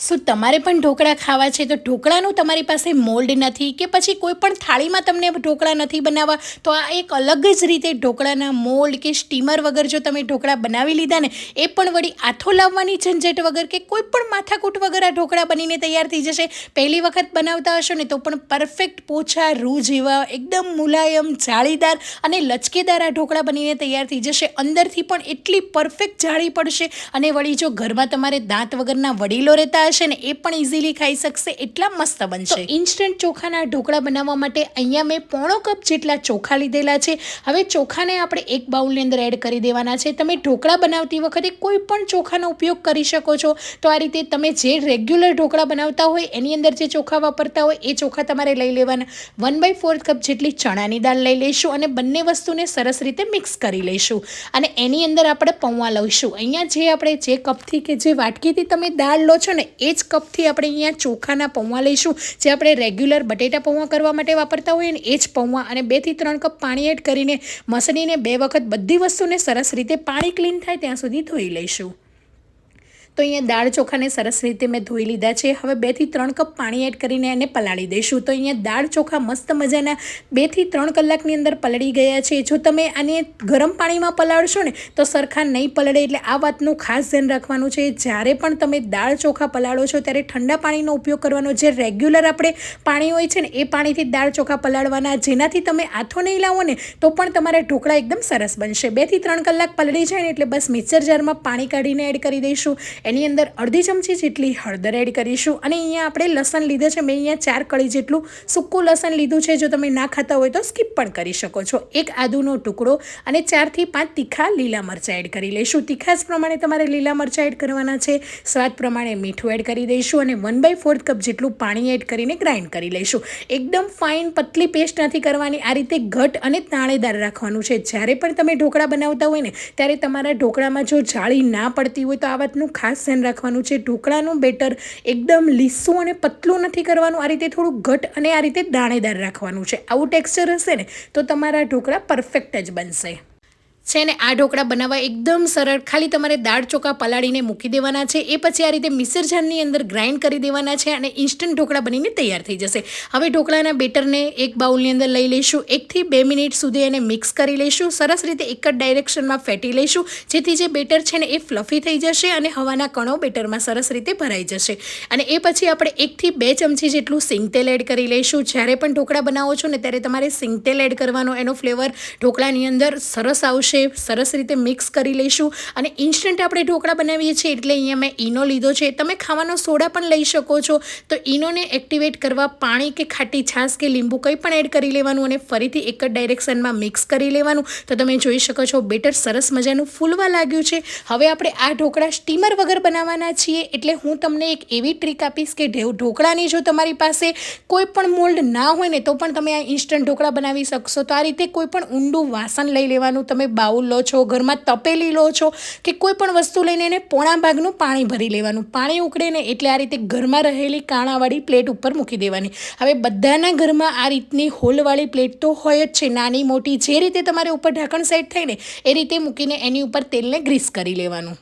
શું તમારે પણ ઢોકળા ખાવા છે તો ઢોકળાનું તમારી પાસે મોલ્ડ નથી કે પછી કોઈ પણ થાળીમાં તમને ઢોકળા નથી બનાવવા તો આ એક અલગ જ રીતે ઢોકળાના મોલ્ડ કે સ્ટીમર વગર જો તમે ઢોકળા બનાવી લીધા ને એ પણ વળી આથો લાવવાની ઝંઝટ વગર કે કોઈ પણ માથાકૂટ વગર આ ઢોકળા બનીને તૈયાર થઈ જશે. પહેલી વખત બનાવતા હશો ને તો પણ પરફેક્ટ પોચા રૂ જેવા એકદમ મુલાયમ જાળીદાર અને લચકેદાર આ ઢોકળા બનીને તૈયાર થઈ જશે. અંદરથી પણ એટલી પરફેક્ટ જાળી પડશે અને વળી જો ઘરમાં તમારે દાંત વગરના વડીલો રહેતા હશે ને એ પણ ઇઝીલી ખાઈ શકશે એટલા મસ્ત બનશે. ઇન્સ્ટન્ટ ચોખાના ઢોકળા બનાવવા માટે અહીંયા મેં 1/4 કપ જેટલા ચોખા લીધેલા છે. હવે ચોખાને આપણે એક બાઉલની અંદર એડ કરી દેવાના છે. તમે ઢોકળા બનાવતી વખતે કોઈ પણ ચોખાનો ઉપયોગ કરી શકો છો. તો આ રીતે તમે જે રેગ્યુલર ઢોકળા બનાવતા હોય એની અંદર જે ચોખા વાપરતા હોય એ ચોખા તમારે લઈ લેવાના. 1/4 કપ જેટલી ચણાની દાળ લઈ લઈશું અને બંને વસ્તુને સરસ રીતે મિક્સ કરી લઈશું અને એની અંદર આપણે પૌવા લઈશું. અહીંયા આપણે જે કપથી કે જે વાટકીથી તમે દાળ લો છો ને એ જ કપથી આપણે અહીંયા ચોખાના પૌવા લઈશું. જે આપણે રેગ્યુલર બટેટા પૌવા કરવા માટે વાપરતા હોઈએ ને એ જ પૌવા અને 2 થી 3 કપ પાણી એડ કરીને મસળીને 2 વખત બધી વસ્તુને સરસ રીતે પાણી ક્લીન થાય ત્યાં સુધી ધોઈ લઈશું. તો અહીંયા દાળ ચોખાને સરસ રીતે મેં ધોઈ લીધા છે. હવે 2 થી 3 કપ પાણી એડ કરીને એને પલાળી દઈશું. તો અહીંયા દાળ ચોખા મસ્ત મજાના 2 થી 3 કલાકની અંદર પલળી ગયા છે. જો તમે આને ગરમ પાણીમાં પલાળશો ને તો સરખા નહીં પલળે એટલે આ વાતનું ખાસ ધ્યાન રાખવાનું છે. જ્યારે પણ તમે દાળ ચોખા પલાળો છો ત્યારે ઠંડા પાણીનો ઉપયોગ કરવાનો. જે રેગ્યુલર આપણે પાણી હોય છે ને એ પાણીથી દાળ ચોખા પલાળવાના. જેનાથી તમે આથો નહીં લાવો ને તો પણ તમારા ઢોકળા એકદમ સરસ બનશે. 2 થી 3 કલાક પલળી જાય ને એટલે બસ મિક્સર જારમાં પાણી કાઢીને એડ કરી દઈશું. એની અંદર અડધી ચમચી જેટલી હળદર એડ કરીશું અને અહીંયા આપણે લસણ લીધું છે. મેં અહીંયા 4 કળી જેટલું સૂકું લસણ લીધું છે. જો તમે ના ખાતા હોય તો સ્કીપ પણ કરી શકો છો. 1 આદુનો ટુકડો અને 4 થી 5 તીખા લીલા મરચાં એડ કરી લઈશું. તીખાસ પ્રમાણે તમારે લીલા મરચાં એડ કરવાના છે. સ્વાદ પ્રમાણે મીઠું એડ કરી દઈશું અને 1/4 કપ જેટલું પાણી એડ કરીને ગ્રાઇન્ડ કરી લઈશું. એકદમ ફાઇન પતલી પેસ્ટ નથી કરવાની. આ રીતે ઘટ અને દાણેદાર રાખવાનું છે. જ્યારે પણ તમે ઢોકળા બનાવતા હોય ને ત્યારે તમારા ઢોકળામાં જો જાળી ના પડતી હોય તો આ વાતનું ખાસ ધ્યાન રાખવાનું છે. ઢોકળાનું બેટર એકદમ લીસું અને પતલું નથી કરવાનું. આ રીતે થોડું ઘટ અને આ રીતે દાણેદાર રાખવાનું છે. આવું ટેક્સચર હશે ને તો તમારા ઢોકળા પરફેક્ટ જ બનશે છે ને. આ ઢોકળા બનાવવા એકદમ સરળ. ખાલી તમારે દાળ ચોખા પલાળીને મૂકી દેવાના છે. એ પછી આ રીતે મિક્સર જારની અંદર ગ્રાઇન્ડ કરી દેવાના છે અને ઇન્સ્ટન્ટ ઢોકળા બનીને તૈયાર થઈ જશે. હવે ઢોકળાના બેટરને એક બાઉલની અંદર લઈ લઈશું. 1 થી 2 મિનિટ સુધી એને મિક્સ કરી લઈશું. સરસ રીતે એક જ ડાયરેક્શનમાં ફેટી લઈશું જેથી જે બેટર છે ને એ ફ્લફી થઈ જશે અને હવાના કણો બેટરમાં સરસ રીતે ભરાઈ જશે. અને એ પછી આપણે 1 થી 2 ચમચી જેટલું સિંગ તેલ એડ કરી લઈશું. જ્યારે પણ ઢોકળા બનાવો છો ને ત્યારે તમારે સિંગ તેલ એડ કરવાનો. એનો ફ્લેવર ઢોકળાની અંદર સરસ આવશે. સરસ રીતે મિક્સ કરી લઈશું અને ઇન્સ્ટન્ટ આપણે ઢોકળા બનાવીએ છીએ એટલે અહીંયા મેં ઈનો લીધો છે. તમે ખાવાનો સોડા પણ લઈ શકો છો. તો ઈનોને એક્ટિવેટ કરવા પાણી કે ખાટી છાશ કે લીંબુ કંઈ પણ એડ કરી લેવાનું અને ફરીથી એક જ ડાયરેક્શનમાં મિક્સ કરી લેવાનું. તો તમે જોઈ શકો છો બેટર સરસ મજાનું ફૂલવા લાગ્યું છે. હવે આપણે આ ઢોકળા સ્ટીમર વગર બનાવવાના છીએ એટલે હું તમને એક એવી ટ્રીક આપીશ કે ઢોકળાની જો તમારી પાસે કોઈ પણ મોલ્ડ ના હોય ને તો પણ તમે આ ઇન્સ્ટન્ટ ઢોકળા બનાવી શકશો. તો આ રીતે કોઈ પણ ઊંડું વાસણ લઈ લેવાનું. તમે બાઉલ લો છો, ઘરમાં તપેલી લો છો કે કોઈ પણ વસ્તુ લઈને એને પોણા ભાગનું પાણી ભરી લેવાનું. પાણી ઉકળે ને એટલે આ રીતે ઘરમાં રહેલી કાણાવાળી પ્લેટ ઉપર મૂકી દેવાની. હવે બધાના ઘરમાં આ રીતની હોલવાળી પ્લેટ તો હોય જ છે, નાની મોટી. જે રીતે તમારે ઉપર ઢાંકણ સેટ થાય ને એ રીતે મૂકીને એની ઉપર તેલને ગ્રીસ કરી લેવાનું.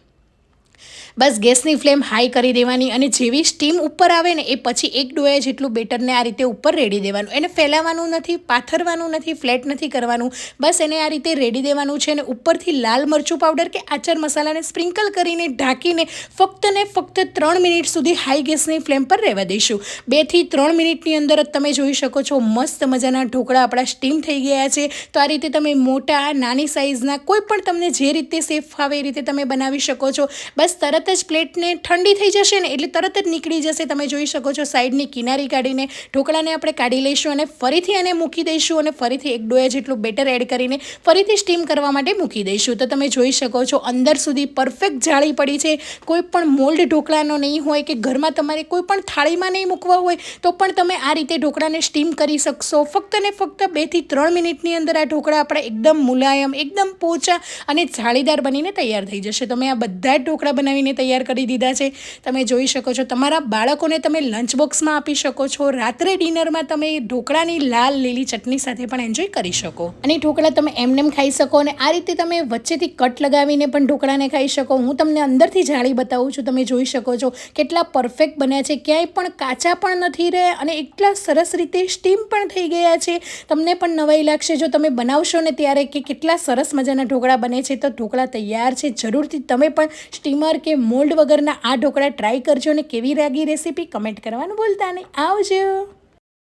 બસ ગેસની ફ્લેમ હાઈ કરી દેવાની અને જેવી સ્ટીમ ઉપર આવે ને એ પછી 1 ડોયા જેટલું બેટરને આ રીતે ઉપર રેડી દેવાનું. એને ફેલાવવાનું નથી, પાથરવાનું નથી, ફ્લેટ નથી કરવાનું. બસ એને આ રીતે રેડી દેવાનું છે અને ઉપરથી લાલ મરચું પાવડર કે આચાર મસાલાને સ્પ્રિંકલ કરીને ઢાંકીને ફક્ત 3 મિનિટ સુધી હાઈ ગેસની ફ્લેમ પર રહેવા દઈશું. 2 થી 3 મિનિટની અંદર જ તમે જોઈ શકો છો મસ્ત મજાના ઢોકળા આપણા સ્ટીમ થઈ ગયા છે. તો આ રીતે તમે મોટા, નાની સાઇઝના કોઈ પણ તમને જે રીતે સેફ ફાવે એ રીતે તમે બનાવી શકો છો. બસ તરત જ પ્લેટને ઠંડી થઈ જશે ને એટલે તરત જ નીકળી જશે. તમે જોઈ શકો છો સાઈડની કિનારી કાઢીને ઢોકળાને આપણે કાઢી લઈશું અને ફરીથી એને મૂકી દઈશું અને ફરીથી 1 ડોયા જેટલું બેટર એડ કરીને ફરીથી સ્ટીમ કરવા માટે મૂકી દઈશું. તો તમે જોઈ શકો છો અંદર સુધી પરફેક્ટ જાળી પડી છે. કોઈ પણ મોલ્ડ ઢોકળાનો નહીં હોય કે ઘરમાં તમારે કોઈ પણ થાળીમાં નહીં મૂકવા હોય તો પણ તમે આ રીતે ઢોકળાને સ્ટીમ કરી શકશો. ફક્ત ને ફક્ત 2 થી 3 મિનિટની અંદર આ ઢોકળા આપણા એકદમ મુલાયમ, એકદમ પોચા અને જાળીદાર બનીને તૈયાર થઈ જશે. તમે આ બધા જ ઢોકળા બનાવીને તૈયાર કરી દીધા છે. તમે જોઈ શકો છો. તમારા બાળકોને તમે લંચ બોક્સમાં આપી શકો છો. રાત્રે ડિનરમાં તમે ઢોકળાની લાલ લીલી ચટણી સાથે પણ એન્જોય કરી શકો. અને ઢોકળા તમે એમને ખાઈ શકો અને આ રીતે તમે વચ્ચેથી કટ લગાવીને પણ ઢોકળાને ખાઈ શકો. હું તમને અંદરથી જાળી બતાવું છું. તમે જોઈ શકો છો કેટલા પરફેક્ટ બન્યા છે. ક્યાંય પણ કાચા પણ નથી રહ્યા અને એટલા સરસ રીતે સ્ટીમ પણ થઈ ગયા છે. તમને પણ નવાઈ લાગશે જો તમે બનાવશો ને ત્યારે કે કેટલા સરસ મજાના ઢોકળા બને છે. તો ઢોકળા તૈયાર છે. જરૂરથી તમે પણ સ્ટીમર કે મોલ્ડ વગરના આ ઢોકળા ટ્રાય કરજો અને કેવી લાગી રેસીપી કમેન્ટ કરવાનું ભૂલતા નહીં. આવજો.